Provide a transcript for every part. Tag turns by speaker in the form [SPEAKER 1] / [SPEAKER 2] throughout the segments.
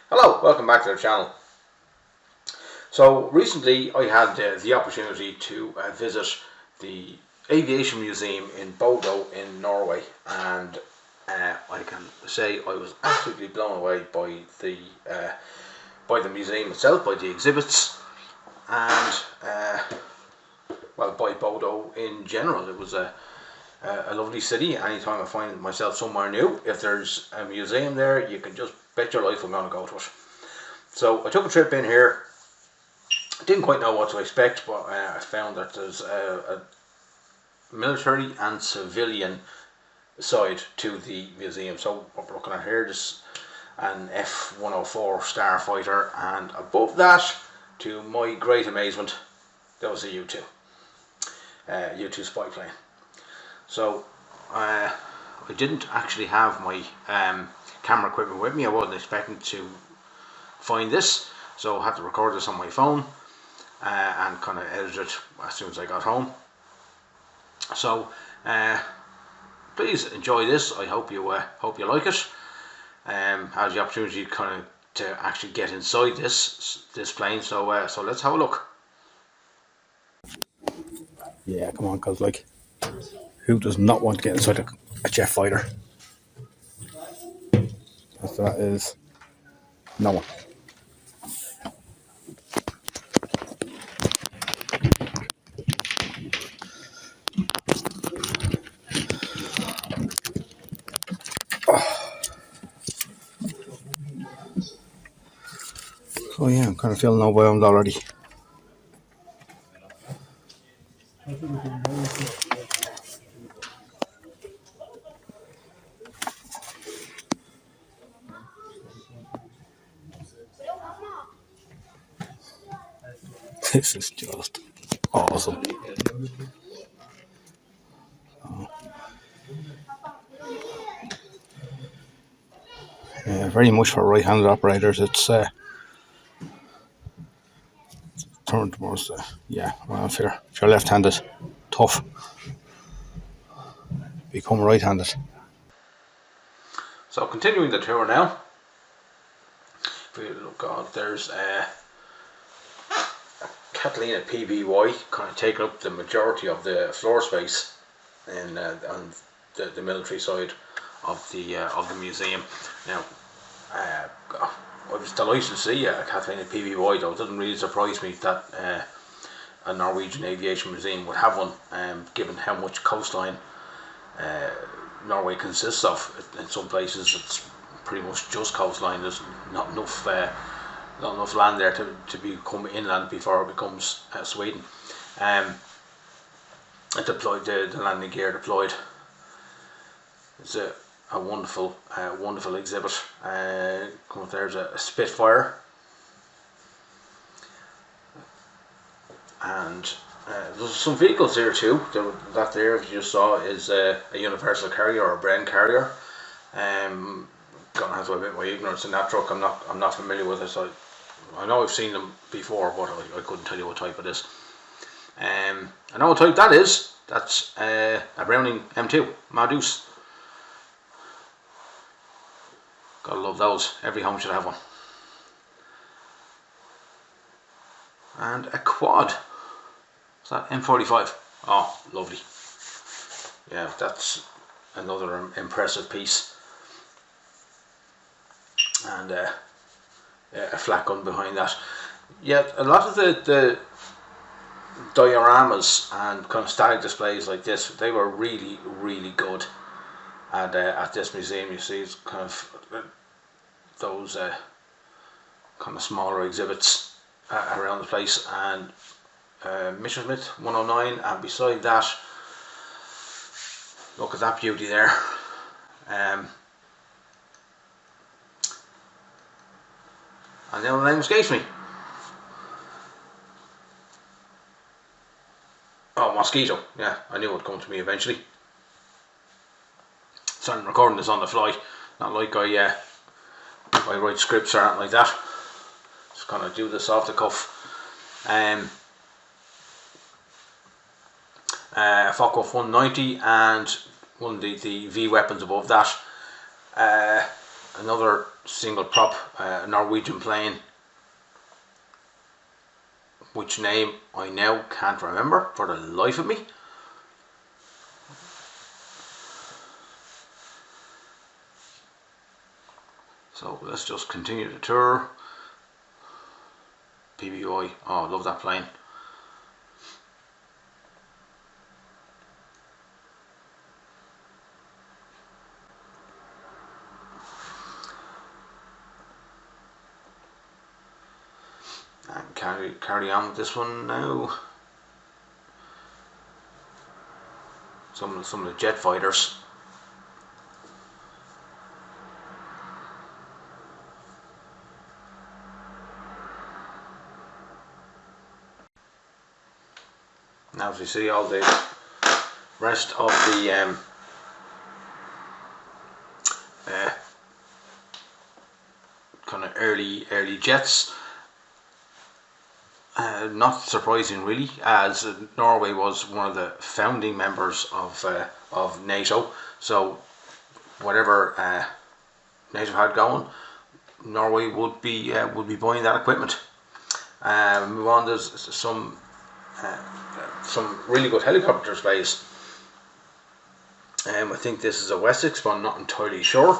[SPEAKER 1] Hello, welcome back to the channel. So recently I had the opportunity to visit the aviation museum in Bodo in Norway, and I can say I was absolutely blown away by the museum itself, by the exhibits, and well, by Bodo in general. It was a lovely city. Anytime I find myself somewhere new, if there's a museum there, you can just bet your life I'm going to go to it. So I took a trip in here. Didn't quite know what to expect, but I found that there's a military and civilian side to the museum. So what we're looking at here is an F-104 starfighter, and above that, to my great amazement, there was a U-2 spy plane. So I didn't actually have my camera equipment with me. I wasn't expecting to find this, so I had to record this on my phone and kind of edit it as soon as I got home. So please enjoy this. I hope you like it. Had the opportunity to actually get inside this plane, so so let's have a look. Yeah, come on, cause like, who does not want to get inside a jet fighter? That is no one. Oh yeah, I'm kind of feeling overwhelmed already. This is just awesome. Very much for right-handed operators. It's turned towards yeah. Well, if you're left-handed, tough. Become right-handed. So continuing the tour now. If we look on, there's Catalina PBY kind of taking up the majority of the floor space in on the military side of the museum. Now, I was delighted to see Catalina PBY, though. It doesn't really surprise me that a Norwegian aviation museum would have one, given how much coastline Norway consists of. In some places it's pretty much just coastline. There's not enough land there to become inland before it becomes Sweden. It deployed the landing gear deployed. It's a wonderful exhibit. Come up, there's a Spitfire, and there's some vehicles here too. That there, if you just saw, is a universal carrier or a Bren carrier. Gonna have to admit my ignorance in that truck. I'm not familiar with it. So I know I've seen them before, but I couldn't tell you what type it is. I know what type that is. That's a Browning M2 Madus. Gotta love those. Every home should have one. And a quad. Is that M45? Oh, lovely. Yeah, that's another impressive piece. And a flat gun behind that. Yeah, a lot of the dioramas and kind of static displays like this, they were really good at this museum. You see, it's kind of those kind of smaller exhibits around the place, and Messerschmitt 109, and beside that, look at that beauty there. And the other name escapes me. Oh, Mosquito. Yeah, I knew it would come to me eventually. So I'm recording this on the fly, not like I write scripts or anything like that. Just kind of do this off the cuff. Focke 190 and one of the V weapons above that. another single prop, Norwegian plane, which name I now can't remember for the life of me. So let's just continue the tour. PBI, oh, I love that plane. And carry on with this one now. Some of the jet fighters. Now as you see, all the rest of the kind of early jets. Not surprising really, as Norway was one of the founding members of NATO. So whatever NATO had going, Norway would be buying that equipment. Move on. There's some really good helicopter displays. I think this is a Wessex, but I'm not entirely sure.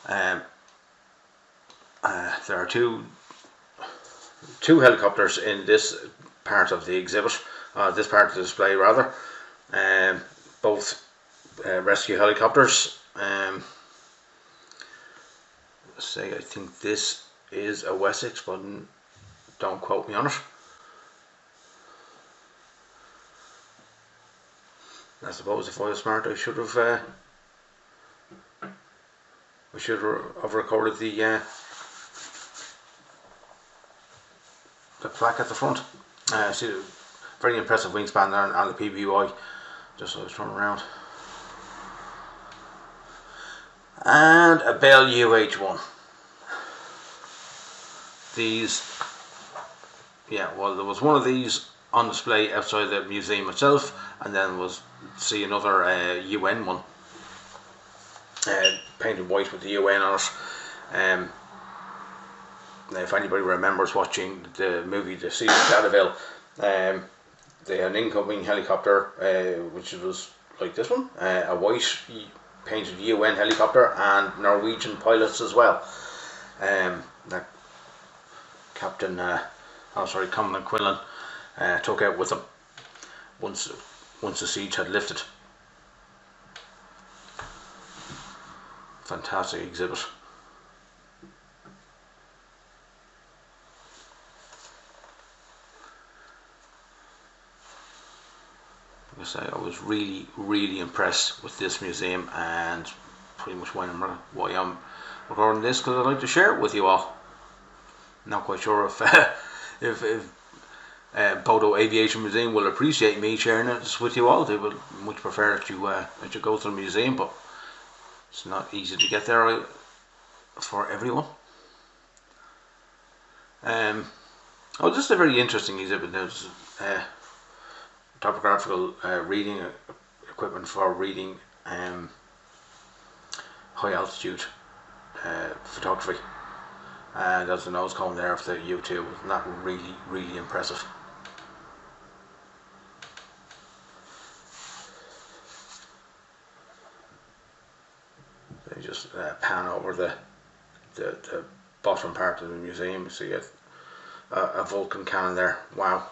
[SPEAKER 1] There are two helicopters in this part of the exhibit, this part of the display rather. Both rescue helicopters. I think this is a Wessex, but don't quote me on it. I suppose if I was smart, I should have recorded the plaque at the front. See, very impressive wingspan there on the PBY. Just so I was turning around. And a Bell UH-1. These, yeah, well, there was one of these on display outside the museum itself, and then was see another UN one, painted white with the UN on it. Now, if anybody remembers watching the movie The Siege of Dadeville, they had an incoming helicopter, which was like this one, a white painted UN helicopter, and Norwegian pilots as well. That Captain, Commandant Quinlan took out with them once the siege had lifted. Fantastic exhibit. I was really impressed with this museum, and pretty much why I'm recording this, because I'd like to share it with you all. Not quite sure if Bodo Aviation Museum will appreciate me sharing it with you all. They will much prefer that you go to the museum, but it's not easy to get there for everyone. Just a very interesting exhibit. There's topographical reading equipment for reading high altitude photography, and there's the nose cone there of the U2. And that really impressive. They just pan over the bottom part of the museum. You see a Vulcan cannon there. Wow.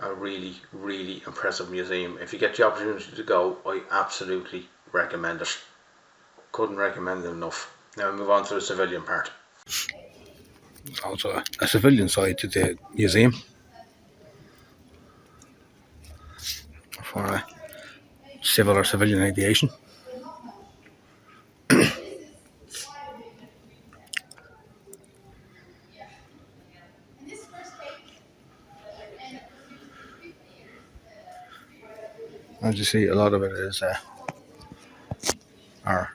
[SPEAKER 1] A really impressive museum. If you get the opportunity to go, I absolutely recommend it. Couldn't recommend it enough. Now we move on to the civilian part. Also a civilian side to the museum for civil or civilian aviation. As you see, a lot of it is our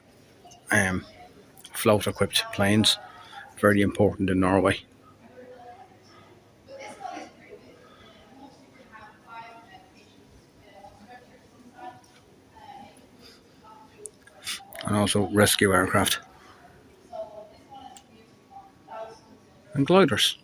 [SPEAKER 1] float-equipped planes, very important in Norway. and also rescue aircraft and gliders.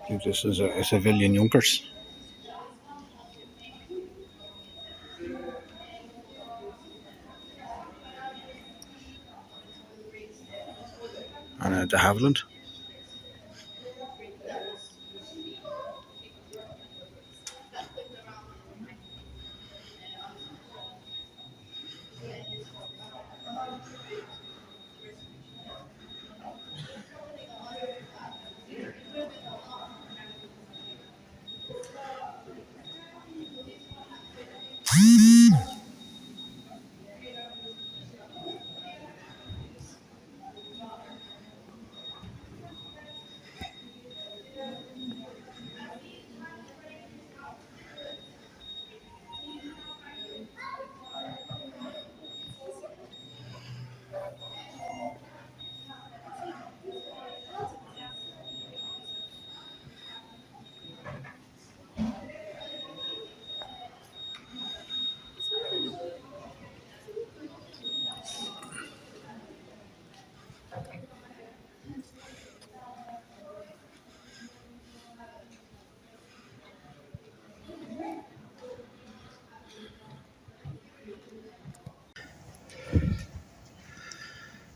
[SPEAKER 1] I think this is a civilian Junkers. And a de Havilland.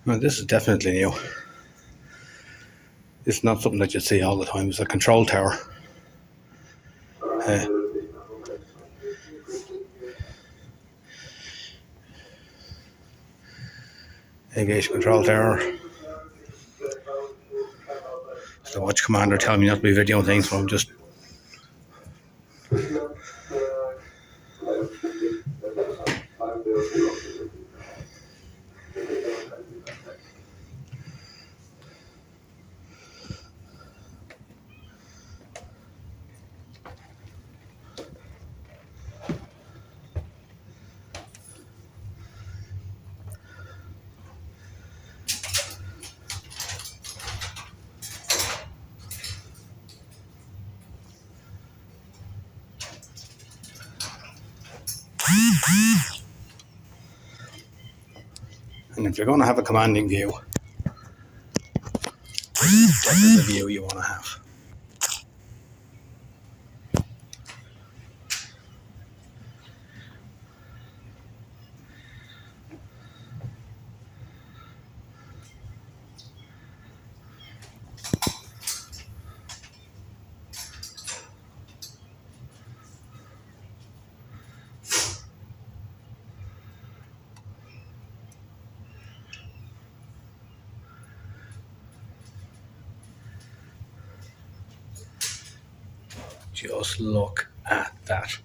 [SPEAKER 1] Now this is definitely new. It's not something that you see all the time. It's a control tower. Aviation control tower. So the watch commander telling me not to be videoing things, so I'm just and if you're going to have a commanding view, this is definitely the view you want to have. Just look at that.